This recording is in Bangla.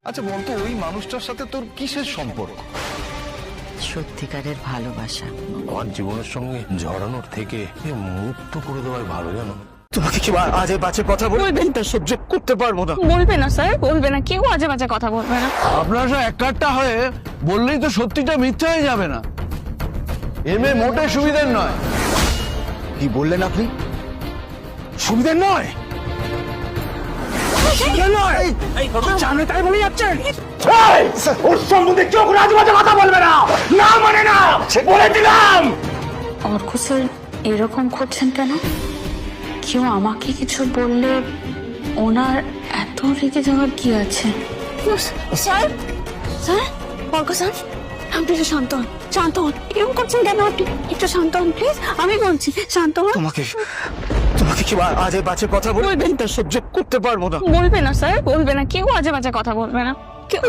আচ্ছা বলতো, ওই মানুষটার সাথে তোর কিসের সম্পর্ক? সত্যিকারের ভালোবাসা। আমার জীবনের সঙ্গে জড়ানোর থেকে মুক্ত করে দেওয়াই ভালো, জানো। তোমাকে কি আজে বাজে কথা বলবেন? তা সহ্য করতে পারবো না। বলবে না স্যার, বলবে না, কেউ আজে বাজে কথা বলবে না। আপনারা সব একটা হয়ে বললেই তো সত্যিটা মিথ্যা হয়ে যাবে না। এমএ মোটে সুবিধার নয়। কি বললেন আপনি? সুবিধা নয়? জানে তাই বলে যাচ্ছেন? ওর সম্বন্ধে কেউ কোনো আজে বাজে কথা বলবে না, না মানে না, বলে দিলাম। অর্ক স্যার এরকম করছেন কেন? কেউ আমাকে কিছু বললে ওনার এত রেগে যাওয়ার কি আছে? স্যার, স্যার, অর্ক স্যার, আপনি একটু শান্ত হন, শান্ত হন। এরকম করছেন কেন আপনি? একটু শান্ত হন প্লিজ, আমি বলছি, শান্ত হন। তোমাকে কি আজে বাজে কথা বলবেন? তা সহ্য করতে পারবো না। বলবে না স্যার, বলবে না, কেউ আজে বাজে কথা বলবে না, কেউ।